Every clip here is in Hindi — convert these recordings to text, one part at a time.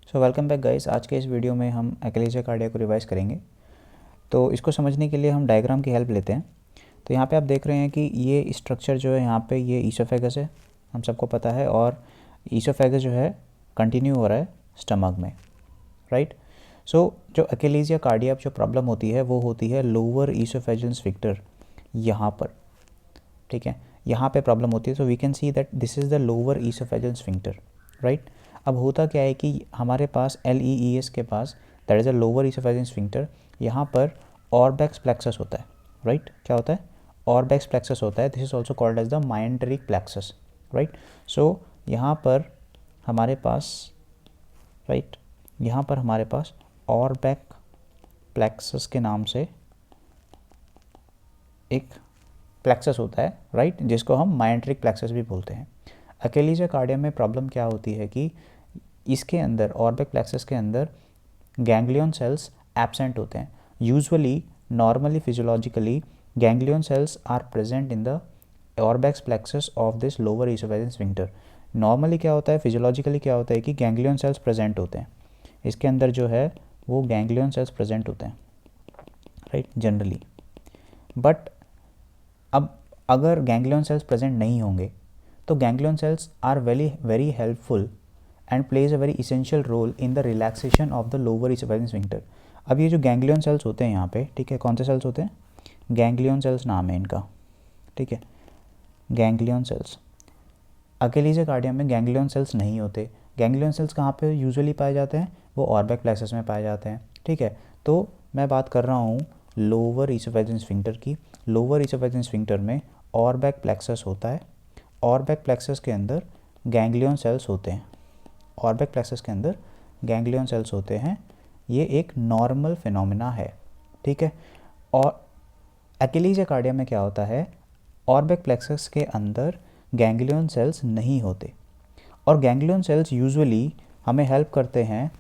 So welcome back guys. आज के इस वीडियो में हम एक्लेसिया कार्डिया को रिवाइज़ करेंगे। तो इसको समझने के लिए हम डायग्राम की हेल्प लेते हैं। तो यहाँ पे आप देख रहे हैं कि ये स्ट्रक्चर जो है यहाँ पे ये ईसोफेगस है, हम सबको पता है, और ईसोफेगस जो है कंटिन्यू हो रहा है स्टमक में, राइट। सो जो एक्लेसिया कार्डिया जो प्रॉब्लम होती है वो होती है लोअर ईसोफेजियल स्फिंक्टर यहाँ पर, ठीक है, यहाँ पे प्रॉब्लम होती है। So we can see that this is the lower oesophageal sphincter, right. अब होता क्या है कि हमारे पास LEES के पास that is a lower oesophageal sphincter, यहाँ पर ऑर्बैक्स प्लेक्सस होता है, राइट। क्या होता है? ऑर्बैक्स प्लेक्सस होता है। This is also called as the myenteric plexus, right. So यहाँ पर हमारे पास, राइट, यहाँ पर हमारे पास ऑर्बैक प्लेक्सस के नाम से एक प्लेक्सस होता है, राइट, जिसको हम माइंटरिक प्लेक्सस भी बोलते हैं। एक्लेसिया कार्डिया में प्रॉब्लम क्या होती है कि इसके अंदर ऑर्बैक प्लेक्सस के अंदर गैंग्लियन सेल्स एब्सेंट होते हैं। Usually normally physiologically ganglion cells are present in the Auerbach's plexus of this lower oesophageal sphincter. Normally क्या होता है, फिजियोलॉजिकली क्या होता है कि गैंग्लियन सेल्स प्रेजेंट होते हैं, इसके अंदर जो है वो गैंग्लियन सेल्स प्रेजेंट होते हैं, राइट, जनरली। बट अब अगर गैंग्लियन सेल्स प्रेजेंट नहीं होंगे तो ganglion cells are very helpful and plays a very essential role in the relaxation of the lower oesophageal sphincter. अब ये जो गैंग्लियन सेल्स होते हैं यहाँ पे, ठीक है, कौन से सेल्स होते हैं? गैंग्लियन सेल्स नाम है इनका, ठीक है, गैंग्लियन सेल्स। एक्लेसिया कार्डिया में गैंग्लियन सेल्स नहीं होते। गैंग्लियन सेल्स कहाँ पे यूजुअली पाए जाते हैं? वो ऑर्बैक प्लेक्सस में पाए जाते हैं, ठीक है। तो मैं बात कर रहा हूँ लोअर ईसोफेजियल स्फिंक्टर की। लोअर ईसोफेजियल स्फिंक्टर में ऑर्बैक प्लेक्सस होता है। ऑर्बैक प्लेक्सस के अंदर गैंग्लियन सेल्स होते हैं। ऑर्बैक प्लेक्सस के अंदर गैंग्लियन सेल्स होते हैं। ये एक नॉर्मल फिनोमिना है, ठीक है। और एक्लेसिया कार्डिया में क्या होता है, ऑर्बैक प्लेक्सस के अंदर गैंग्लियन सेल्स नहीं होते, और गैंग्लियन सेल्स यूजुअली हमें हेल्प करते हैं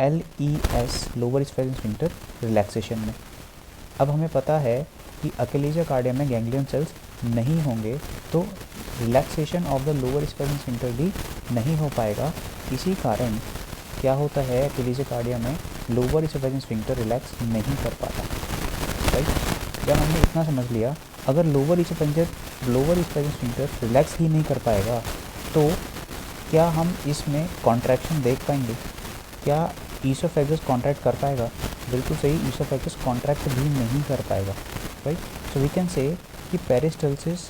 LES lower oesophageal sphincter relaxation में। अब हमें पता है कि एक्लेसिया कार्डिया में गैंग्लियन सेल्स नहीं होंगे तो relaxation of the lower oesophageal sphincter भी नहीं हो पाएगा। इसी कारण क्या होता है, एक्लेसिया कार्डिया में लोअर ईसोफेजियल स्फिंक्टर रिलैक्स नहीं कर पाता, राइट। जब हमने इतना समझ लिया, अगर लोअर ईसोफेजियल स्फिंक्टर रिलैक्स ही नहीं कर पाएगा तो क्या हम इसमें कॉन्ट्रैक्शन देख पाएंगे? क्या ईसोफेगस कॉन्ट्रैक्ट कर पाएगा? बिल्कुल सही, ईसोफेगस कॉन्ट्रैक्ट भी नहीं कर पाएगा, right. So we can say कि पेरिस्टल्सिस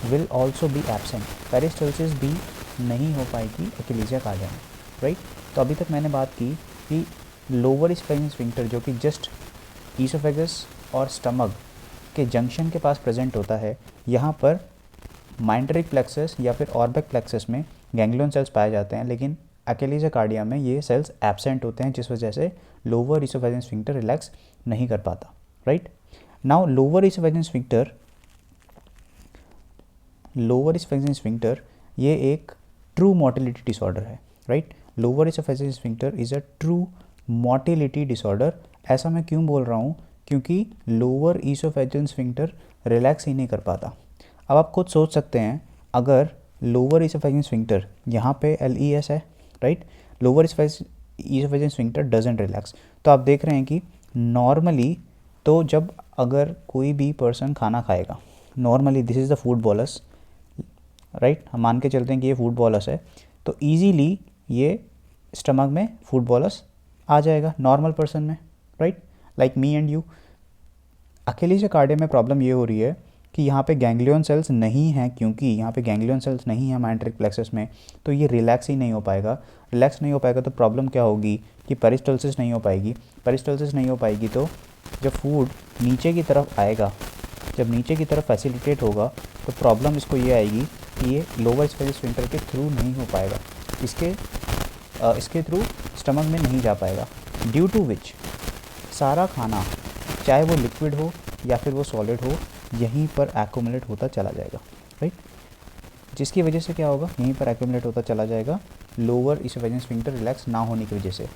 विल ऑल्सो बी एब्सेंट। पेरिस्टल्सिस भी नहीं हो पाएगी एक्लेसिया कार्डिया में, राइट। तो अभी तक मैंने बात की कि लोअर ईसोफेजियल स्फिंक्टर जो कि जस्ट ईसोफेगस और स्टमक के जंक्शन के पास प्रेजेंट होता है, यहाँ पर माइंटरिक प्लेक्सस या फिर ऑर्बैक प्लेक्सस में गैंग्लियन सेल्स पाए जाते हैं, लेकिन एक्लेसिया कार्डिया में ये सेल्स एब्सेंट होते हैं, जिस वजह से लोअर ईसोफेजियल स्फिंक्टर रिलैक्स नहीं कर पाता, right. Now lower oesophageal sphincter ये एक ट्रू मोटिलिटी डिसऑर्डर है, right. Lower oesophageal sphincter is a true motility disorder. ऐसा मैं क्यों बोल रहा हूँ? क्योंकि लोअर ईसोफेजियल स्फिंक्टर रिलैक्स ही नहीं कर पाता। अब आप खुद सोच सकते हैं, अगर लोअर ईसोफेजियल स्फिंक्टर यहाँ पे LES है, right, lower oesophageal sphincter doesn't relax, तो आप देख रहे हैं कि नॉर्मली तो जब अगर कोई भी पर्सन खाना खाएगा, normally this is the food bolus, right, हम मान के चलते हैं कि ये फूड बॉलस है, तो ईजीली ये स्टमक में फूड बॉलस आ जाएगा नॉर्मल पर्सन में, right, like me and you. Achalasia cardia में प्रॉब्लम ये हो रही है कि यहाँ पे गैंग्लियन सेल्स नहीं हैं, क्योंकि यहाँ पे गैंग्लियन सेल्स नहीं है माइंटरिक प्लेक्सस में, तो ये रिलैक्स ही नहीं हो पाएगा। रिलैक्स नहीं हो पाएगा तो प्रॉब्लम क्या होगी कि पेरिस्टल्सिस नहीं हो पाएगी। पेरिस्टल्सिस नहीं हो पाएगी तो जब फूड नीचे की तरफ आएगा, जब नीचे की तरफ फैसिलिटेट होगा, तो प्रॉब्लम इसको ये आएगी कि ये लोअर ईसोफेजियल स्फिंक्टर के थ्रू नहीं हो पाएगा, इसके थ्रू स्टमक में नहीं जा पाएगा, ड्यू टू विच सारा खाना, चाहे वो लिक्विड हो या फिर वो सॉलिड हो, यहीं पर एक्यूमुलेट होता चला जाएगा, राइट। जिसकी वजह से क्या होगा, यहीं पर एक्यूमुलेट होता चला जाएगा लोअर इसोफेजियन स्फिंक्टर रिलैक्स ना होने की वजह से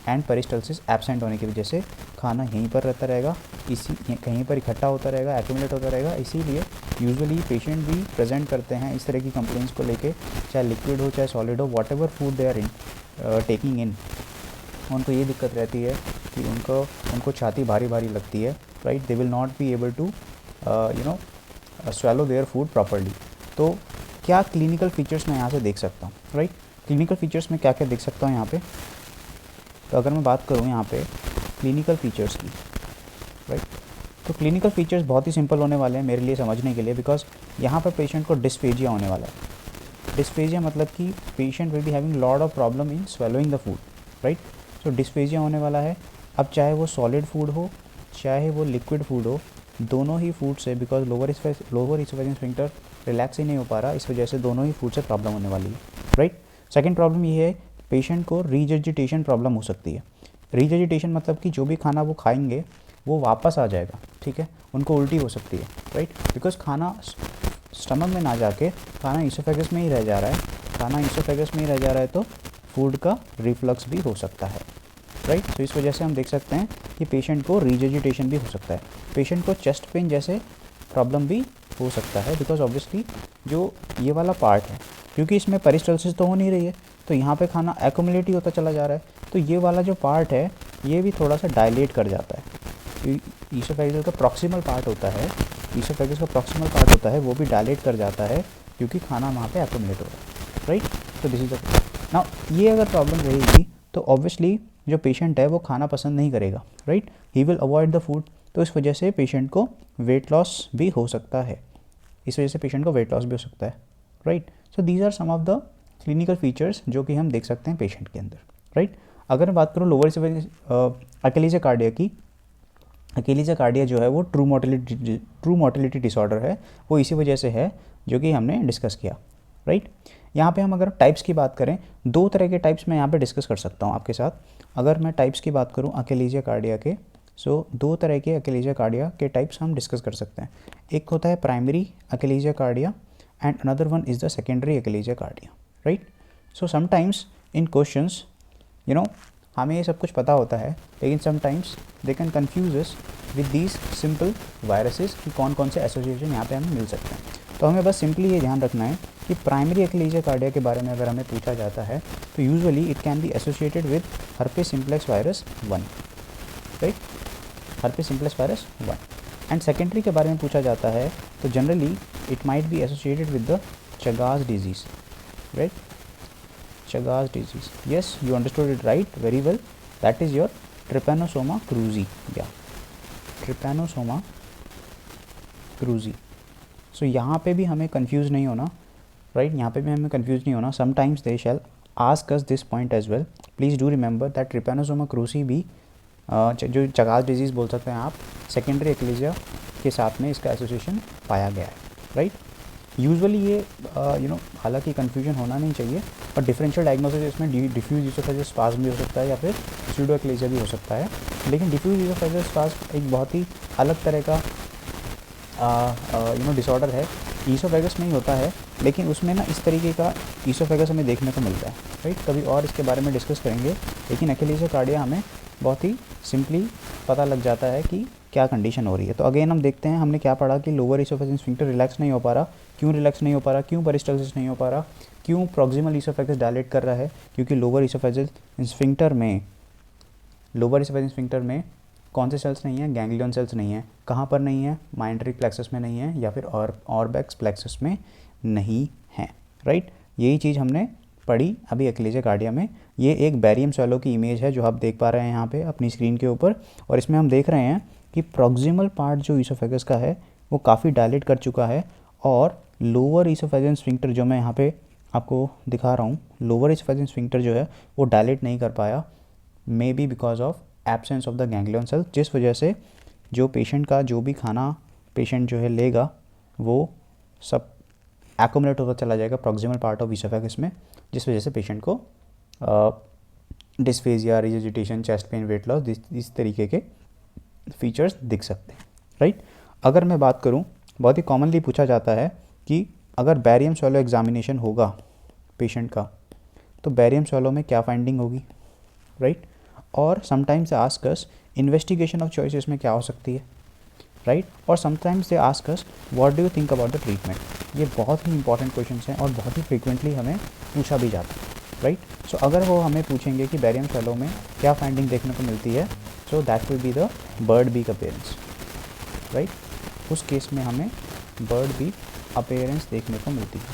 एंड पेरिस्टल्सिस एब्सेंट होने की वजह से खाना यहीं पर रहता रहेगा, इसी कहीं पर इकट्ठा होता रहेगा, एक्यूमुलेट होता रहेगा। इसीलिए यूजुअली पेशेंट भी प्रेजेंट करते हैं इस तरह की कंप्लेंट्स को लेके, चाहे लिक्विड हो चाहे सॉलिड हो, whatever food they are in taking in, उनको ये दिक्कत रहती है कि उनको छाती भारी भारी लगती है, right. They will not be able to swallow their food properly. तो क्या क्लिनिकल फीचर्स मैं यहाँ से देख सकता हूँ, राइट। क्लिनिकल फीचर्स में क्या क्या देख सकता हूँ यहाँ पे, तो अगर मैं बात करूँ यहाँ पे क्लिनिकल फीचर्स की, राइट, तो क्लिनिकल फीचर्स बहुत ही सिंपल होने वाले हैं मेरे लिए समझने के लिए, बिकॉज यहाँ पर पेशेंट को डिस्फेजिया होने वाला है। डिस्फेजिया मतलब कि patient will be having lot of problem in swallowing the food, right. तो डिस्फेजिया होने वाला है। अब चाहे वो सॉलिड फूड हो चाहे वो लिक्विड फूड हो, दोनों ही फूड से, बिकॉज लोअर इसोफेजियन स्फिंक्टर रिलैक्स ही नहीं हो पा रहा, इस वजह से दोनों ही फूड से प्रॉब्लम होने वाली है, राइट। सेकेंड प्रॉब्लम ये है, पेशेंट को रीजर्जिटेशन प्रॉब्लम हो सकती है। रीजर्जिटेशन मतलब कि जो भी खाना वो खाएंगे वो वापस आ जाएगा, ठीक है, उनको उल्टी हो सकती है, राइट, बिकॉज खाना स्टमक में ना जाके खाना इसोफेगस में ही रह जा रहा है, खाना इसोफेगस में ही रह जा रहा है, तो फूड का रिफ्लक्स भी हो सकता है, राइट। तो इस वजह से हम देख सकते हैं कि पेशेंट को रीजर्जिटेशन भी हो सकता है, पेशेंट को चेस्ट पेन जैसे प्रॉब्लम भी हो सकता है, बिकॉज ऑब्वियसली जो ये वाला पार्ट है, क्योंकि इसमें पेरिस्टल्सिस तो हो नहीं रही है, तो यहाँ पे खाना एक्यूमुलेट ही होता चला जा रहा है, तो ये वाला जो पार्ट है ये भी थोड़ा सा डायलेट कर जाता है। ईसोफेगस का प्रॉक्सिमल पार्ट होता है, ईसोफेगस का प्रॉक्सिमल पार्ट होता है, वो भी डायलेट कर जाता है क्योंकि खाना वहाँ पे एक्यूमुलेट हो रहा है, राइट। तो दिस इज द नाउ, ये अगर प्रॉब्लम रहेगी तो ऑब्वियसली जो पेशेंट है वो खाना पसंद नहीं करेगा, right, he will avoid the food. तो इस वजह से पेशेंट को वेट लॉस भी हो सकता है, इस वजह से पेशेंट को वेट लॉस भी हो सकता है, right. So these are some of the clinical features जो कि हम देख सकते हैं पेशेंट के अंदर, राइट। अगर मैं बात करूँ लोअर अकेलीसिया कार्डिया की, अकेलीसिया कार्डिया जो है वो ट्रू मोटिलिटी डिसऑर्डर है, वो इसी वजह से है जो कि हमने डिस्कस किया, राइट। यहाँ पे हम अगर टाइप्स की बात करें, दो तरह के टाइप्स मैं यहाँ पे डिस्कस कर सकता हूँ आपके साथ। अगर मैं टाइप्स की बात करूँ अकेलीसिया कार्डिया के, सो दो तरह के अकेलीसिया कार्डिया के टाइप्स हम डिस्कस कर सकते हैं। एक होता है primary achalasia cardia and another one is the secondary achalasia cardia, right. So sometimes in questions हमें ये सब कुछ पता होता है, लेकिन sometimes they can confuse us with these simple viruses कि कौन कौन से एसोसिएशन यहाँ पे हमें मिल सकते हैं। तो हमें बस सिंपली ये ध्यान रखना है कि प्राइमरी अकेलीसिया कार्डिया के बारे में अगर हमें पूछा जाता है तो usually it can be associated with herpes simplex virus 1, right, herpes simplex virus 1। And secondary के बारे में पूछा जाता है तो generally it might be associated with the Chagas disease, right, Chagas disease. Yes, you understood it right, very well. That is your Trypanosoma cruzi. Yeah, Trypanosoma cruzi. So यहाँ पे भी हमें कंफ्यूज नहीं होना, राइट, यहाँ पे भी हमें कंफ्यूज नहीं होना। Sometimes they shall ask us this point as well. Please do remember that Trypanosoma cruzi भी जो चगास डिजीज़ बोल सकते हैं आप, सेकेंडरी अकेलीसिया के साथ में इसका एसोसिएशन पाया गया है, राइट। यूजुअली ये हालांकि कन्फ्यूजन होना नहीं चाहिए, और डिफरेंशियल डायग्नोसिस इसमें डिफ्यूज ईसोफेजियल स्पाज्म भी हो सकता है या फिर स्यूडो अकेलीसिया भी हो सकता है। लेकिन डिफ्यूज ईसोफेजियल स्पाज्म एक बहुत ही अलग तरह का डिसऑर्डर है, ईसोफेगस में ही होता है, लेकिन उसमें ना इस तरीके का ईसोफेगस हमें देखने को मिलता है, राइट। कभी और इसके बारे में डिस्कस करेंगे, लेकिन अकेलीसिया कार्डिया हमें बहुत ही सिंपली पता लग जाता है कि क्या कंडीशन हो रही है। तो अगेन हम देखते हैं हमने क्या पढ़ा कि लोअर ईसोफेजियन स्फिंक्टर रिलैक्स नहीं हो पा रहा, क्यों रिलैक्स नहीं हो पा रहा, क्यों पेरिस्टल्सिस नहीं हो पा रहा, क्यों प्रॉक्सिमल ईसोफेगस डायलेट कर रहा है, क्योंकि लोअर ईसोफेजियन स्फिंक्टर में कौन से सेल्स नहीं है, गैंग्लियन सेल्स नहीं है। कहाँ पर नहीं है, माइंट्रिक प्लेक्सस में नहीं है या फिर ऑर्बैक्स प्लेक्सस में नहीं है, राइट। यही चीज़ हमने पढ़ी अभी अकेलीसिया कार्डिया में। ये एक बैरियम स्वेलो की इमेज है जो आप देख पा रहे हैं यहाँ पे अपनी स्क्रीन के ऊपर, और इसमें हम देख रहे हैं कि प्रॉक्सिमल पार्ट जो ईसोफेगस का है वो काफ़ी डायलेट कर चुका है, और लोअर ईसोफेजियन स्फिंक्टर जो मैं यहाँ पे आपको दिखा रहा हूँ, लोअर ईसोफेजियन स्फिंक्टर जो है वो डायलेट नहीं कर पाया, maybe because of absence of the ganglion cell, जिस वजह से जो पेशेंट का जो भी खाना पेशेंट जो है लेगा वो सब एक्यूमुलेट होता चला जाएगा प्रॉक्सिमल पार्ट ऑफ ईसोफेगस में, जिस वजह से पेशेंट को dysphagia, regurgitation, chest pain, weight loss, इस तरीके के फीचर्स दिख सकते हैं, राइट। अगर मैं बात करूं, बहुत ही कॉमनली पूछा जाता है कि अगर बैरियम स्वेलो एग्जामिनेशन होगा पेशेंट का तो बैरियम सॉलो में क्या फाइंडिंग होगी, राइट। और sometimes they ask us investigation of choices में क्या हो सकती है, राइट। और sometimes they ask us what do you think about the treatment. ये बहुत ही इंपॉर्टेंट क्वेश्चन हैं और बहुत ही फ्रीक्वेंटली हमें पूछा भी जाता है, राइट। सो अगर वो हमें पूछेंगे कि बैरियम सॉलो में क्या फाइंडिंग देखने को मिलती है, so that will be the bird beak appearance, right. उस केस में हमें बर्ड बीक अपीयरेंस देखने को मिलती है,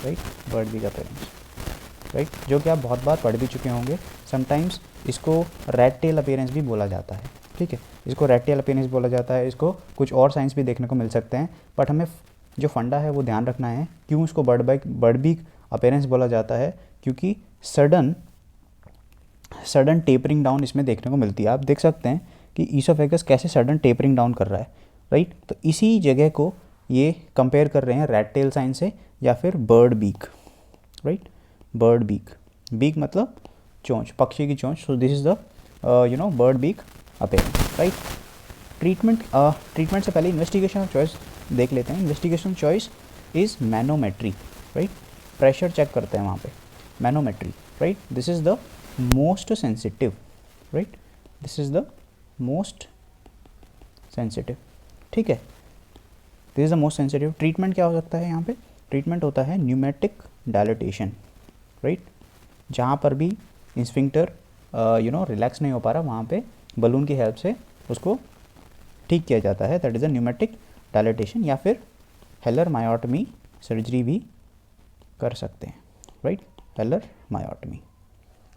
right, bird beak appearance, right, जो कि आप बहुत बार पढ़ भी चुके होंगे। समटाइम्स इसको रेड टेल अपीयरेंस भी बोला जाता है, ठीक है, इसको रेड टेल अपीयरेंस बोला जाता है। इसको कुछ और साइंस भी देखने को मिल सकते हैं, बट हमें जो फंडा है वो ध्यान रखना है। क्यों इसको बर्ड बीक अपीयरेंस बोला जाता है, क्योंकि सडन टेपरिंग डाउन इसमें देखने को मिलती है। आप देख सकते हैं कि ईसोफेगस कैसे सडन टेपरिंग डाउन कर रहा है, राइट। तो इसी जगह को ये कंपेयर कर रहे हैं रेड टेल साइन से या फिर bird beak, right, bird beak, beak मतलब चोंच, पक्षी की चोंच। So this is the bird beak appearance, right. Treatment से पहले इन्वेस्टिगेशन ऑफ चॉइस देख लेते हैं। Investigation choice is manometry, right, pressure check करते हैं वहाँ पे, manometry, right. This is the most sensitive, right, this is the most sensitive, ठीक है, this is the most sensitive. Treatment क्या हो सकता है यहाँ पे, ट्रीटमेंट होता है न्यूमेटिक डायलेटेशन, राइट। जहाँ पर भी स्फिंक्टर रिलैक्स नहीं हो पा रहा, वहाँ पे बलून की हेल्प से उसको ठीक किया जाता है, that is a pneumatic dilatation. या फिर हेलर मायोटमी सर्जरी भी कर सकते हैं, राइट, हेलर मायोटमी,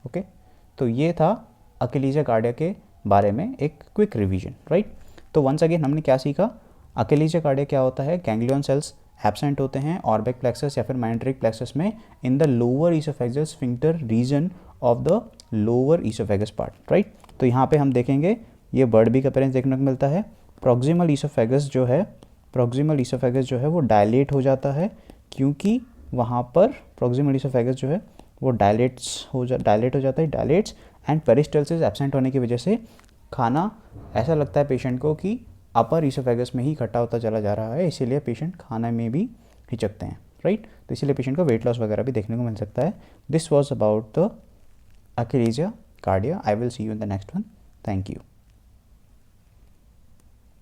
ओके। तो ये था अकेलीजिया कार्डिया के बारे में एक क्विक रिवीजन, राइट। तो वंस अगेन हमने क्या सीखा, अकेलीजिया कार्डिया क्या होता है, गैंग्लियन सेल्स एब्सेंट होते हैं ऑर्बिक प्लेक्सस या फिर माइंट्रिक प्लेक्सस में in the lower oesophageal sphincter region of the lower oesophagus part, right. तो यहाँ पे हम देखेंगे ये बर्ड बीक अपीयरेंस देखने को मिलता है। प्रॉक्सिमल ईसोफेगस जो है वो डायलेट हो जाता है, क्योंकि वहाँ पर प्रॉक्सिमल ईसोफेगस जो है वो डायलेट हो जाता है, डायलेट्स एंड पेरिस्टल्सिस एब्सेंट होने की वजह से खाना ऐसा लगता है पेशेंट को कि अपर ईसोफेगस में ही इकट्ठा होता चला जा रहा है, इसीलिए पेशेंट खाने में भी हिचकते हैं, राइट। तो इसीलिए पेशेंट को वेट लॉस वगैरह भी देखने को मिल सकता है। This was about the achalasia cardia. I will see you in the next one. Thank you.